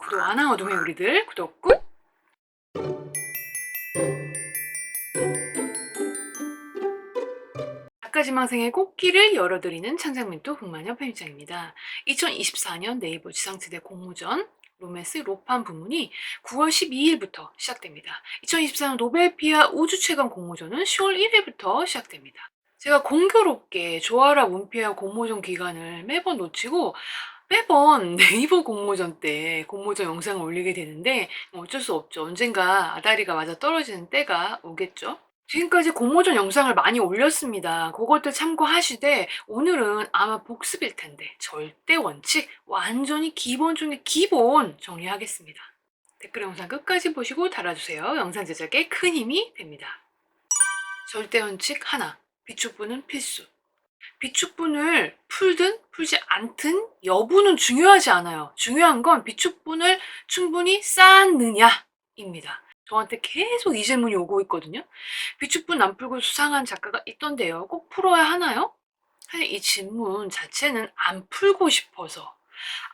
구독 안 하거든요, 우리들. 구독 꾹! 작가지망생의 꽃길을 열어드리는 창작민도 북마녀 편집장입니다. 2024년 네이버 지상치대 공모전 로맨스 로판 부문이 9월 12일부터 시작됩니다. 2024년 노벨피아 우주최강 공모전은 10월 1일부터 시작됩니다. 제가 공교롭게 조아라 문피아 공모전 기간을 매번 놓치고 매번 네이버 공모전 때 공모전 영상을 올리게 되는데 어쩔 수 없죠. 언젠가 아다리가 맞아 떨어지는 때가 오겠죠. 지금까지 공모전 영상을 많이 올렸습니다. 그것들 참고하시되 오늘은 아마 복습일 텐데 절대 원칙 완전히 기본 중에 기본 정리하겠습니다. 댓글 영상 끝까지 보시고 달아주세요. 영상 제작에 큰 힘이 됩니다. 절대 원칙 하나, 비축분은 필수. 비축분을 풀든 풀지 않든 여부는 중요하지 않아요. 중요한 건 비축분을 충분히 쌓았느냐입니다. 저한테 계속 이 질문이 오고 있거든요. 비축분 안 풀고 수상한 작가가 있던데요. 꼭 풀어야 하나요? 사실 이 질문 자체는 안 풀고 싶어서,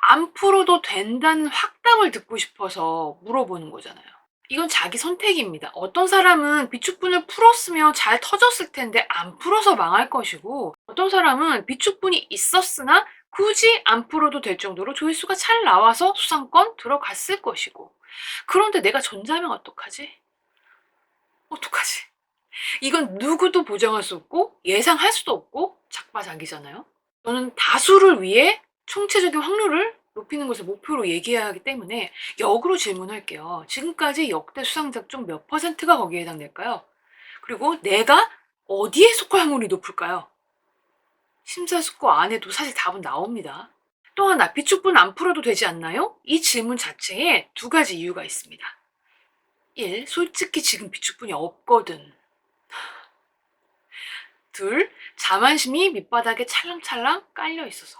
안 풀어도 된다는 확답을 듣고 싶어서 물어보는 거잖아요. 이건 자기 선택입니다. 어떤 사람은 비축분을 풀었으면 잘 터졌을 텐데 안 풀어서 망할 것이고, 어떤 사람은 비축분이 있었으나 굳이 안 풀어도 될 정도로 조회수가 잘 나와서 수상권 들어갔을 것이고, 그런데 내가 전자면 어떡하지? 어떡하지? 이건 누구도 보장할 수 없고 예상할 수도 없고 작바작이잖아요. 저는 다수를 위해 총체적인 확률을 높이는 것을 목표로 얘기해야 하기 때문에 역으로 질문할게요. 지금까지 역대 수상작 중 몇 퍼센트가 거기에 해당될까요? 그리고 내가 어디에 속할 확률이 높을까요? 심사숙고 안 해도 사실 답은 나옵니다. 또 하나, 비축분 안 풀어도 되지 않나요? 이 질문 자체에 두 가지 이유가 있습니다. 1. 솔직히 지금 비축분이 없거든. 둘, 자만심이 밑바닥에 찰랑찰랑 깔려 있어서.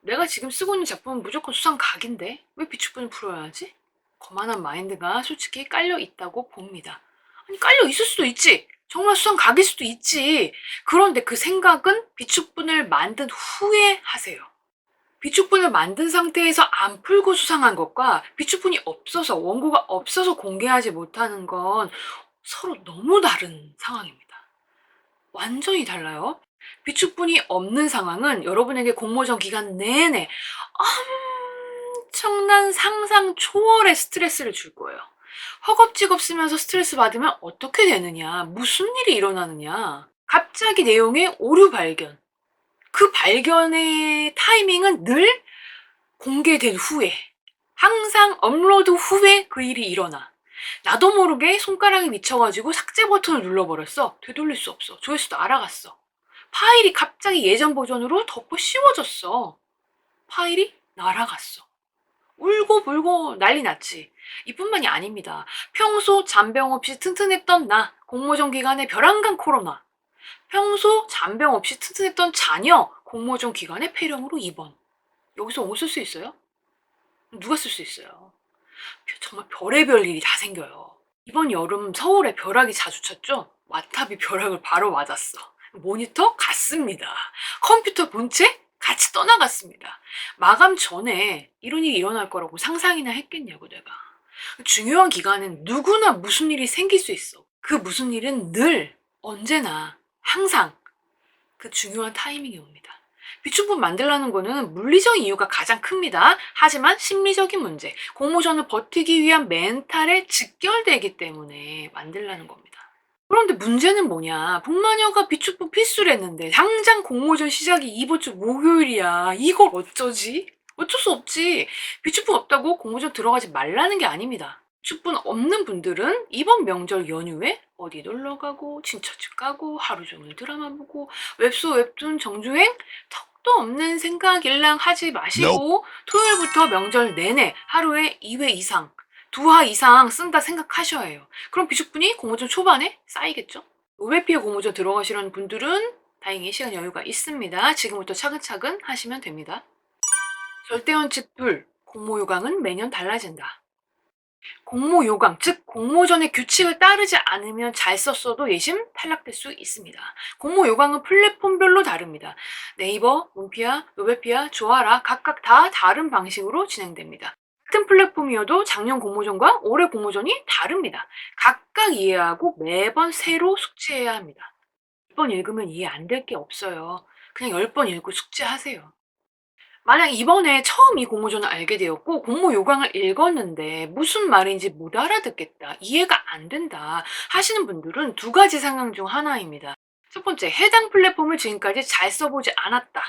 내가 지금 쓰고 있는 작품은 무조건 수상 각인데 왜 비축분을 풀어야 하지? 거만한 마인드가 솔직히 깔려 있다고 봅니다. 아니, 깔려 있을 수도 있지. 정말 수상 각일 수도 있지. 그런데 그 생각은 비축분을 만든 후에 하세요. 비축분을 만든 상태에서 안 풀고 수상한 것과 비축분이 없어서, 원고가 없어서 공개하지 못하는 건 서로 너무 다른 상황입니다. 완전히 달라요. 비축분이 없는 상황은 여러분에게 공모전 기간 내내 엄청난 상상 초월의 스트레스를 줄 거예요. 허겁지겁 쓰면서 스트레스 받으면 어떻게 되느냐, 무슨 일이 일어나느냐, 갑자기 내용의 오류 발견, 그 발견의 타이밍은 늘 공개된 후에, 항상 업로드 후에 그 일이 일어나. 나도 모르게 손가락이 미쳐가지고 삭제 버튼을 눌러버렸어. 되돌릴 수 없어. 조회수도 알아갔어. 파일이 갑자기 예전 버전으로 덮어 씌워졌어. 파일이 날아갔어. 울고 불고 난리 났지. 이뿐만이 아닙니다. 평소 잔병 없이 튼튼했던 나, 공모전 기간에 벼랑간 코로나. 평소 잔병 없이 튼튼했던 자녀, 공모전 기간에 폐렴으로 입원. 여기서 옷 쓸 수 있어요? 누가 쓸 수 있어요? 정말 별의별 일이 다 생겨요. 이번 여름 서울에 벼락이 자주 쳤죠? 와타비 벼락을 바로 맞았어. 모니터 갔습니다. 컴퓨터 본체 같이 떠나갔습니다. 마감 전에 이런 일이 일어날 거라고 상상이나 했겠냐고 내가. 중요한 기간엔 누구나 무슨 일이 생길 수 있어. 그 무슨 일은 늘, 언제나, 항상 그 중요한 타이밍이 옵니다. 비축분 만들라는 거는 물리적인 이유가 가장 큽니다. 하지만 심리적인 문제, 공모전을 버티기 위한 멘탈에 직결되기 때문에 만들라는 겁니다. 그런데 문제는 뭐냐? 북마녀가 비축분 필수랬는데 당장 공모전 시작이 이번 주 목요일이야. 이걸 어쩌지? 어쩔 수 없지. 비축분 없다고 공모전 들어가지 말라는 게 아닙니다. 비축분 없는 분들은 이번 명절 연휴에 어디 놀러 가고 친처집 가고 하루 종일 드라마 보고 웹소 웹툰 정주행 턱도 없는 생각 일랑 하지 마시고 토요일부터 명절 내내 하루에 2회 이상 2화 이상 쓴다 생각하셔야 해요. 그럼 비축분이 공모전 초반에 쌓이겠죠? 노벨피아 공모전 들어가시려는 분들은 다행히 시간 여유가 있습니다. 지금부터 차근차근 하시면 됩니다. 절대원칙 2. 공모 요강은 매년 달라진다. 공모 요강, 즉 공모전의 규칙을 따르지 않으면 잘 썼어도 예심 탈락될 수 있습니다. 공모 요강은 플랫폼별로 다릅니다. 네이버, 문피아, 노벨피아, 조아라 각각 다 다른 방식으로 진행됩니다. 같은 플랫폼이어도 작년 공모전과 올해 공모전이 다릅니다. 각각 이해하고 매번 새로 숙지해야 합니다. 1번 읽으면 이해 안 될 게 없어요. 그냥 10번 읽고 숙지하세요. 만약 이번에 처음 이 공모전을 알게 되었고 공모 요강을 읽었는데 무슨 말인지 못 알아듣겠다, 이해가 안 된다 하시는 분들은 두 가지 상황 중 하나입니다. 첫 번째, 해당 플랫폼을 지금까지 잘 써보지 않았다.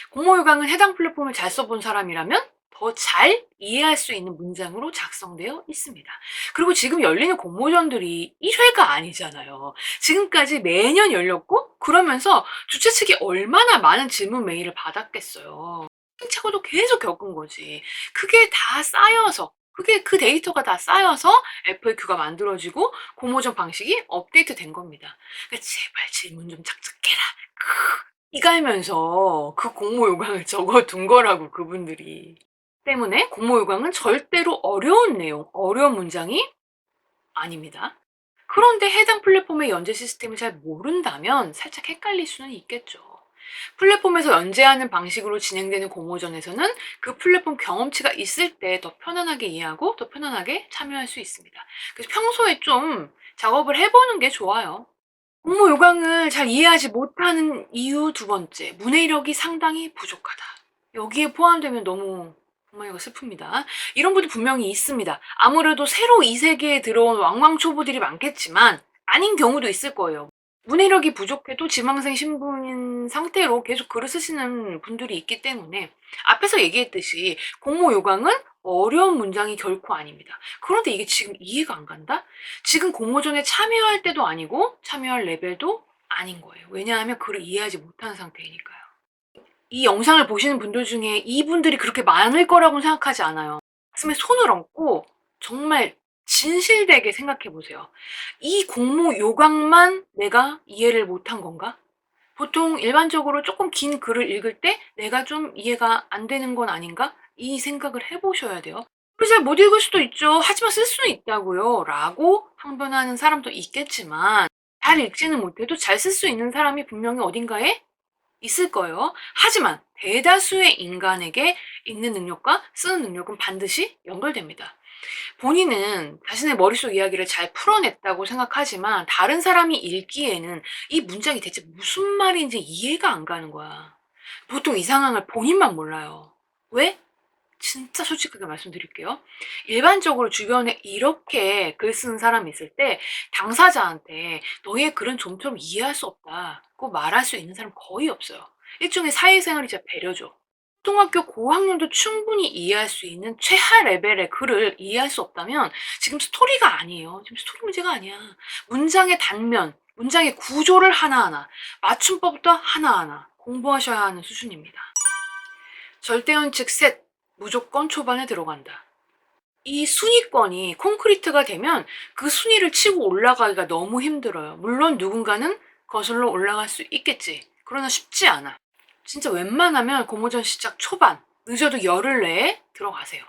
공모 요강은 해당 플랫폼을 잘 써본 사람이라면 더 잘 이해할 수 있는 문장으로 작성되어 있습니다. 그리고 지금 열리는 공모전들이 1회가 아니잖아요. 지금까지 매년 열렸고, 그러면서 주최 측이 얼마나 많은 질문 메일을 받았겠어요. 시행착오도 계속 겪은 거지. 그게 다 쌓여서, 그 데이터가 다 쌓여서 FAQ가 만들어지고 공모전 방식이 업데이트 된 겁니다. 그러니까 제발 질문 좀 착착해라. 이갈면서 그 공모 요강을 적어둔 거라고, 그분들이. 때문에 공모 요강은 절대로 어려운 내용, 어려운 문장이 아닙니다. 그런데 해당 플랫폼의 연재 시스템을 잘 모른다면 살짝 헷갈릴 수는 있겠죠. 플랫폼에서 연재하는 방식으로 진행되는 공모전에서는 그 플랫폼 경험치가 있을 때 더 편안하게 이해하고 더 편안하게 참여할 수 있습니다. 그래서 평소에 좀 작업을 해보는 게 좋아요. 공모 요강을 잘 이해하지 못하는 이유 두 번째, 문해력이 상당히 부족하다. 여기에 포함되면 너무 정말 이거 슬픕니다. 이런 분들 분명히 있습니다. 아무래도 새로 이 세계에 들어온 왕왕초보들이 많겠지만 아닌 경우도 있을 거예요. 문해력이 부족해도 지망생 신분인 상태로 계속 글을 쓰시는 분들이 있기 때문에 앞에서 얘기했듯이 공모 요강은 어려운 문장이 결코 아닙니다. 그런데 이게 지금 이해가 안 간다? 지금 공모전에 참여할 때도 아니고 참여할 레벨도 아닌 거예요. 왜냐하면 글을 이해하지 못하는 상태이니까요. 이 영상을 보시는 분들 중에 이분들이 그렇게 많을 거라고는 생각하지 않아요. 가슴에 손을 얹고 정말 진실되게 생각해 보세요. 이 공모 요강만 내가 이해를 못한 건가? 보통 일반적으로 조금 긴 글을 읽을 때 내가 좀 이해가 안 되는 건 아닌가? 이 생각을 해보셔야 돼요. 글을 잘 못 읽을 수도 있죠. 하지만 쓸 수는 있다고요. 라고 항변하는 사람도 있겠지만 잘 읽지는 못해도 잘 쓸 수 있는 사람이 분명히 어딘가에 있을 거예요. 하지만 대다수의 인간에게 읽는 능력과 쓰는 능력은 반드시 연결됩니다. 본인은 자신의 머릿속 이야기를 잘 풀어냈다고 생각하지만 다른 사람이 읽기에는 이 문장이 대체 무슨 말인지 이해가 안 가는 거야. 보통 이 상황을 본인만 몰라요. 왜? 진짜 솔직하게 말씀드릴게요. 일반적으로 주변에 이렇게 글 쓰는 사람이 있을 때 당사자한테 너의 글은 좀처럼 이해할 수 없다고 말할 수 있는 사람 거의 없어요. 일종의 사회생활이자 배려죠. 초등학교 고학년도 충분히 이해할 수 있는 최하 레벨의 글을 이해할 수 없다면 지금 스토리가 아니에요. 지금 스토리 문제가 아니야. 문장의 단면, 문장의 구조를 하나하나, 맞춤법부터 하나하나 공부하셔야 하는 수준입니다. 절대원칙 셋, 무조건 초반에 들어간다. 이 순위권이 콘크리트가 되면 그 순위를 치고 올라가기가 너무 힘들어요. 물론 누군가는 거슬러 올라갈 수 있겠지. 그러나 쉽지 않아. 진짜 웬만하면 공모전 시작 초반, 늦어도 열흘 내에 들어가세요.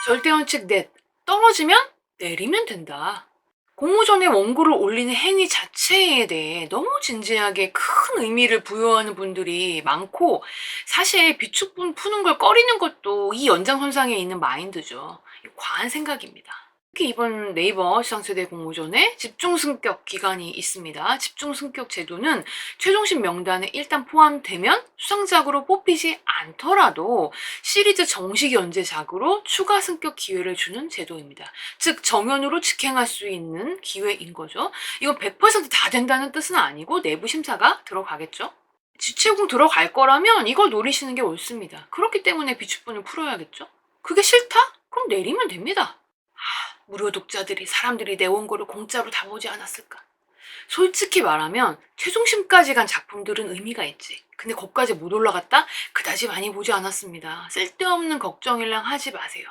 절대원칙 넷, 떨어지면 내리면 된다. 공모전에 원고를 올리는 행위 자체에 대해 너무 진지하게 큰 의미를 부여하는 분들이 많고, 사실 비축분 푸는 걸 꺼리는 것도 이 연장선상에 있는 마인드죠. 과한 생각입니다. 특히 이번 네이버 시상세대 공모전에 집중승격 기간이 있습니다. 집중승격 제도는 최종심 명단에 일단 포함되면 수상작으로 뽑히지 않더라도 시리즈 정식 연재작으로 추가 승격 기회를 주는 제도입니다. 즉 정연으로 직행할 수 있는 기회인 거죠. 이건 100%다 된다는 뜻은 아니고 내부 심사가 들어가겠죠. 지체공 들어갈 거라면 이걸 노리시는 게 옳습니다. 그렇기 때문에 비축분을 풀어야겠죠. 그게 싫다? 그럼 내리면 됩니다. 무료 독자들이, 사람들이 내 원고를 공짜로 다 보지 않았을까? 솔직히 말하면 최종심까지 간 작품들은 의미가 있지. 근데 거기까지 못 올라갔다? 그다지 많이 보지 않았습니다. 쓸데없는 걱정일랑 하지 마세요.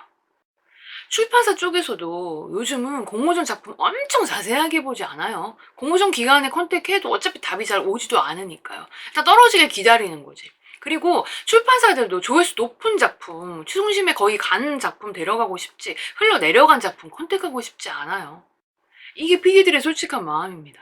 출판사 쪽에서도 요즘은 공모전 작품 엄청 자세하게 보지 않아요. 공모전 기간에 컨택해도 어차피 답이 잘 오지도 않으니까요. 일단 떨어지길 기다리는 거지. 그리고 출판사들도 조회수 높은 작품, 최종심에 거의 가는 작품 데려가고 싶지, 흘러내려간 작품 컨택하고 싶지 않아요. 이게 PD들의 솔직한 마음입니다.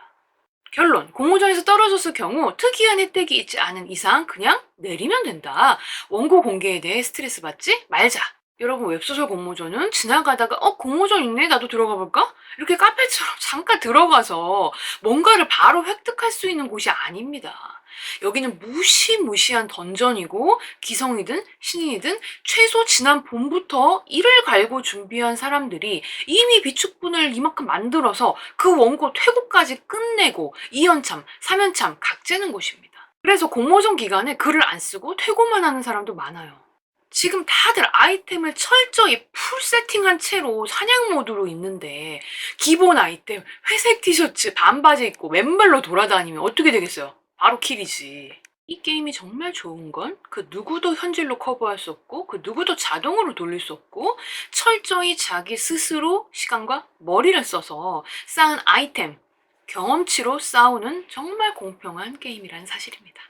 결론, 공모전에서 떨어졌을 경우 특이한 혜택이 있지 않은 이상 그냥 내리면 된다. 원고 공개에 대해 스트레스 받지 말자. 여러분 웹소설 공모전은 지나가다가 '어 공모전 있네. 나도 들어가 볼까?' 이렇게 카페처럼 잠깐 들어가서 뭔가를 바로 획득할 수 있는 곳이 아닙니다. 여기는 무시무시한 던전이고 기성이든 신인이든 최소 지난 봄부터 이를 갈고 준비한 사람들이 이미 비축분을 이만큼 만들어서 그 원고 퇴고까지 끝내고 2 연참, 3 연참 각재는 곳입니다. 그래서 공모전 기간에 글을 안 쓰고 퇴고만 하는 사람도 많아요. 지금 다들 아이템을 철저히 풀 세팅한 채로 사냥 모드로 있는데 기본 아이템 회색 티셔츠 반바지 입고 맨발로 돌아다니면 어떻게 되겠어요? 바로 킬이지. 이 게임이 정말 좋은 건 그 누구도 현질로 커버할 수 없고 그 누구도 자동으로 돌릴 수 없고 철저히 자기 스스로 시간과 머리를 써서 쌓은 아이템, 경험치로 싸우는 정말 공평한 게임이라는 사실입니다.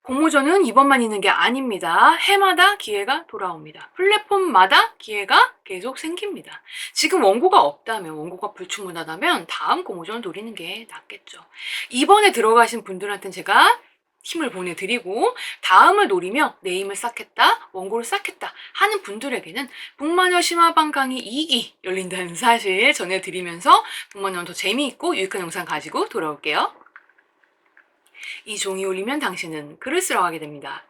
공모전은 이번만 있는 게 아닙니다. 해마다 기회가 돌아옵니다. 플랫폼마다 기회가 계속 생깁니다. 지금 원고가 없다면, 원고가 불충분하다면 다음 공모전을 노리는 게 낫겠죠. 이번에 들어가신 분들한테는 제가 힘을 보내드리고 다음을 노리며 내 힘을 쌓겠다, 원고를 쌓겠다 하는 분들에게는 북마녀 심화반 강의 2기 열린다는 사실 전해드리면서 북마녀는 더 재미있고 유익한 영상 가지고 돌아올게요. 이 종이 울리면 당신은 글을 쓰러 가게 됩니다.